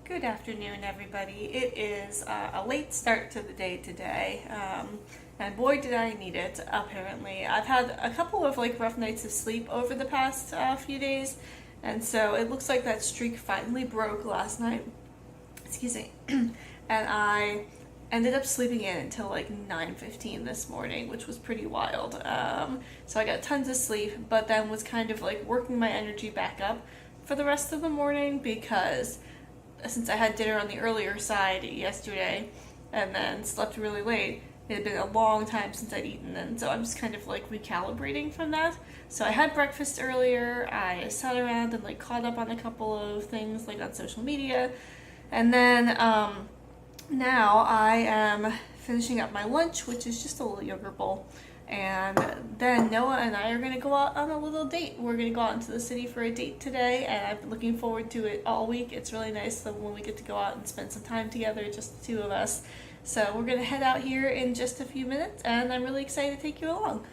Good afternoon, everybody. It is a late start to the day today, and boy, did I need it. Apparently, I've had a couple of rough nights of sleep over the past few days, and so it looks like that streak finally broke last night. Excuse me, and I ended up sleeping in until like 9:15 this morning, which was pretty wild. So I got tons of sleep, but then was kind of like working my energy back up for the rest of the morning because since I had dinner on the earlier side yesterday and then slept really late, it had been a long time since I'd eaten, and so I'm just kind of like recalibrating from that. So I had breakfast earlier, I sat around and like caught up on a couple of things like on social media, and then now I am finishing up my lunch, which is just a little yogurt bowl. And then Noah and I are going to go out on a little date. We're going to go out into the city for a date today, and I've been looking forward to it all week. It's really nice that when we get to go out and spend some time together, just the two of us. So we're going to head out here in just a few minutes, and I'm really excited to take you along.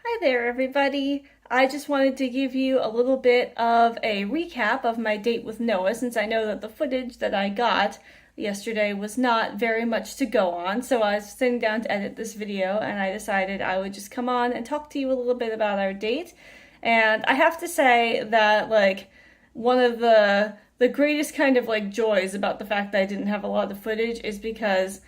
Hi there, everybody. I just wanted to give you a little bit of a recap of my date with Noah, since I know that the footage that I got yesterday was not very much to go on. So I was sitting down to edit this video, and I decided I would just come on and talk to you a little bit about our date. And I have to say that one of the greatest kind of joys about the fact that I didn't have a lot of footage is because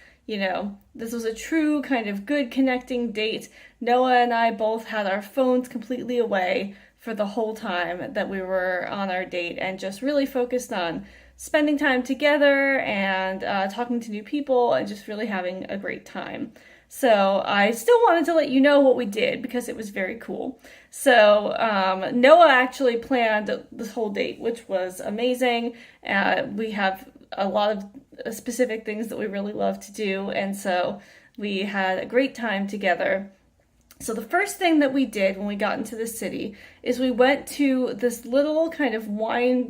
this was a true kind of good connecting date. Noah and I both had our phones completely away for the whole time that we were on our date and just really focused on spending time together and talking to new people and just really having a great time. So I still wanted to let you know what we did because it was very cool. So Noah actually planned this whole date, which was amazing. We have a lot of specific things that we really love to do, and so we had a great time together. So the first thing that we did when we got into the city is we went to this little kind of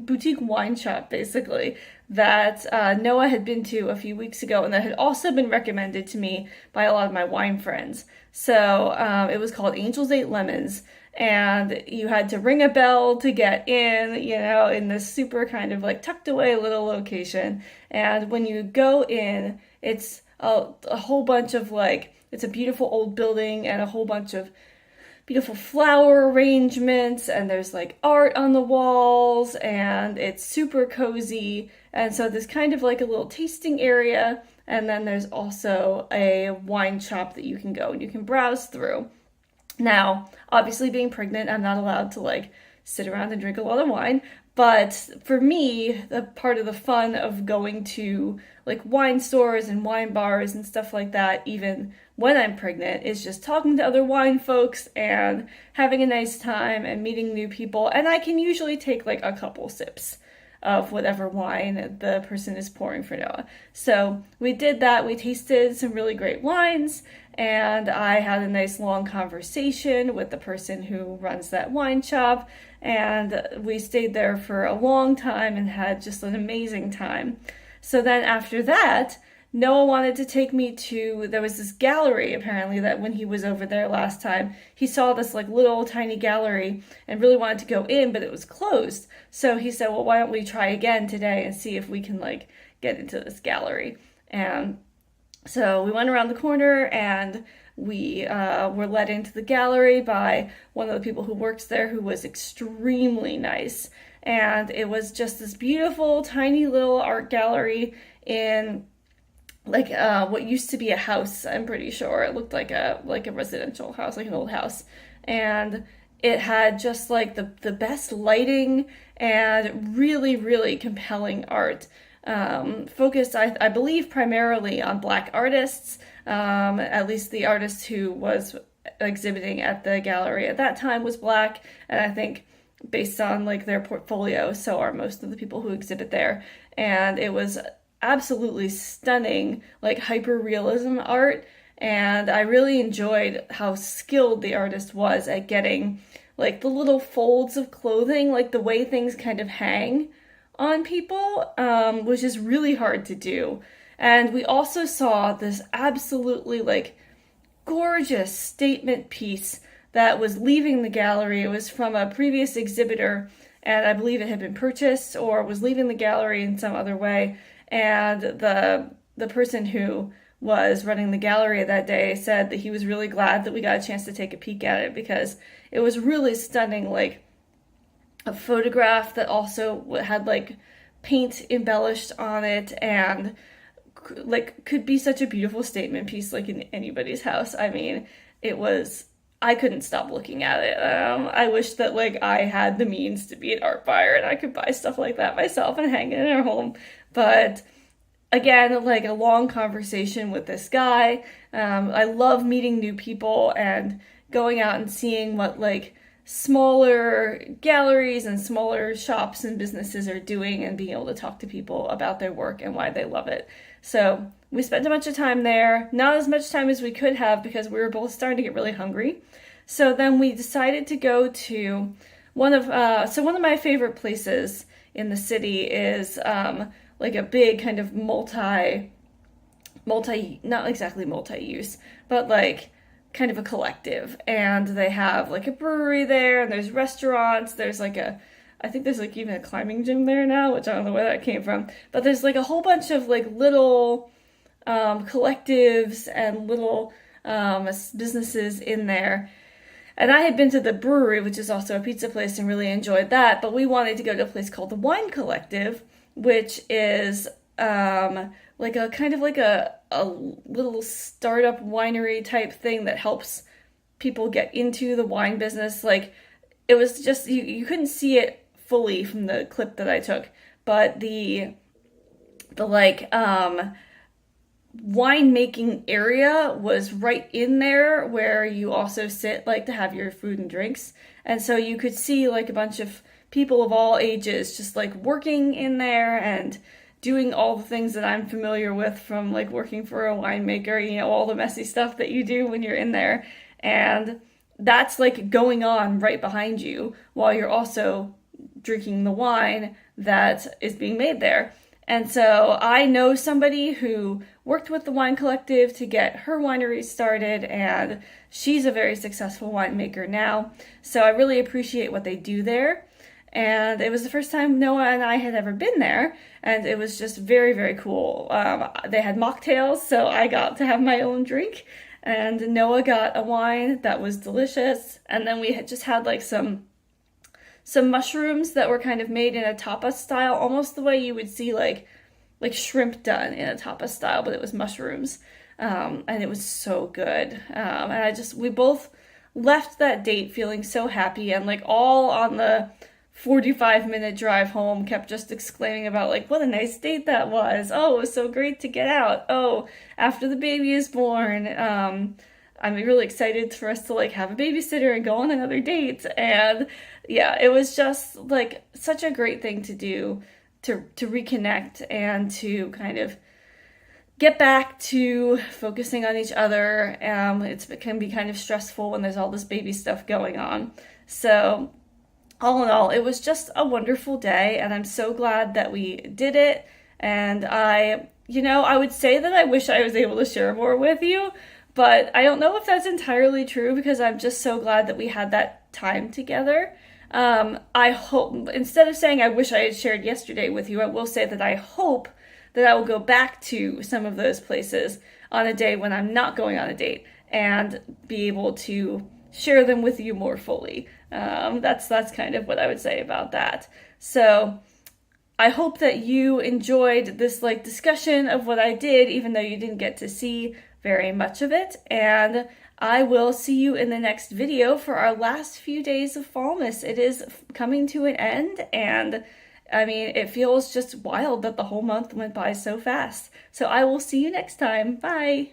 boutique wine shop, basically, that Noah had been to a few weeks ago and that had also been recommended to me by a lot of my wine friends. So it was called Angel's 8 Lemons, and you had to ring a bell to get in, in this super kind of tucked away little location. And when you go in, it's a whole bunch of it's a beautiful old building and a whole bunch of beautiful flower arrangements, and there's art on the walls, and it's super cozy. And so there's kind of a little tasting area, and then there's also a wine shop that you can go and you can browse through. Now, obviously being pregnant, I'm not allowed to sit around and drink a lot of wine, but for me, the part of the fun of going to wine stores and wine bars and stuff like that, even when I'm pregnant, is just talking to other wine folks and having a nice time and meeting new people. And I can usually take a couple sips of whatever wine the person is pouring for Noah. So we did that. We tasted some really great wines, and I had a nice long conversation with the person who runs that wine shop, and we stayed there for a long time and had just an amazing time. So then after that, Noah wanted to take me there was this gallery, apparently, that when he was over there last time, he saw this little tiny gallery and really wanted to go in, but it was closed. So he said, well, why don't we try again today and see if we can get into this gallery. And so we went around the corner, and we were led into the gallery by one of the people who works there, who was extremely nice. And it was just this beautiful, tiny little art gallery in what used to be a house. I'm pretty sure it looked like a residential house, an old house. And it had just the best lighting and really, really compelling art. Focused, I believe, primarily on Black artists, at least the artist who was exhibiting at the gallery at that time was Black, and I think based on their portfolio, so are most of the people who exhibit there. And it was absolutely stunning, hyper-realism art, and I really enjoyed how skilled the artist was at getting the little folds of clothing, the way things kind of hang on people, which is really hard to do. And we also saw this absolutely like gorgeous statement piece that was leaving the gallery. It was from a previous exhibitor, and I believe it had been purchased or was leaving the gallery in some other way. And the person who was running the gallery that day said that he was really glad that we got a chance to take a peek at it because it was really stunning, like a photograph that also had like paint embellished on it and like could be such a beautiful statement piece like in anybody's house. I mean, it was, I couldn't stop looking at it. I wish that like I had the means to be an art buyer and I could buy stuff like that myself and hang it in our home. But again, like a long conversation with this guy. I love meeting new people and going out and seeing what like smaller galleries and smaller shops and businesses are doing and being able to talk to people about their work and why they love it. So we spent a bunch of time there, not as much time as we could have because we were both starting to get really hungry. So then we decided to go to one of my favorite places in the city is like a big kind of multi, not exactly multi-use, but like kind of a collective. And they have like a brewery there, and there's restaurants. There's like I think there's like even a climbing gym there now, which I don't know where that came from. But there's like a whole bunch of like little collectives and little businesses in there. And I had been to the brewery, which is also a pizza place, and really enjoyed that. But we wanted to go to a place called the Wine Collective, which is like a kind of like a little startup winery type thing that helps people get into the wine business. Like it was just you couldn't see it fully from the clip that I took, but the like winemaking area was right in there where you also sit like to have your food and drinks. And so you could see like a bunch of people of all ages just like working in there and doing all the things that I'm familiar with from like working for a winemaker, you know, all the messy stuff that you do when you're in there. And that's like going on right behind you while you're also drinking the wine that is being made there. And so I know somebody who worked with the Wine Collective to get her winery started, and she's a very successful winemaker now. So I really appreciate what they do there. And it was the first time Noah and I had ever been there, and it was just very, very cool. They had mocktails, so I got to have my own drink, and Noah got a wine that was delicious. And then we had just had like some mushrooms that were kind of made in a tapas style, almost the way you would see like shrimp done in a tapas style, but it was mushrooms. And it was so good. And we both left that date feeling so happy, and like all on the 45-minute drive home kept just exclaiming about like what a nice date that was. Oh, it was so great to get out. Oh, after the baby is born, I'm really excited for us to like have a babysitter and go on another date. And yeah, it was just like such a great thing to do to reconnect and to kind of get back to focusing on each other. It can be kind of stressful when there's all this baby stuff going on. So all in all, it was just a wonderful day, and I'm so glad that we did it. And I would say that I wish I was able to share more with you, but I don't know if that's entirely true because I'm just so glad that we had that time together. I hope, instead of saying I wish I had shared yesterday with you, I will say that I hope that I will go back to some of those places on a day when I'm not going on a date and be able to share them with you more fully. That's kind of what I would say about that. So I hope that you enjoyed this like discussion of what I did, even though you didn't get to see very much of it. And I will see you in the next video for our last few days of Fallmas. It is coming to an end, and I mean, it feels just wild that the whole month went by so fast. So I will see you next time. Bye!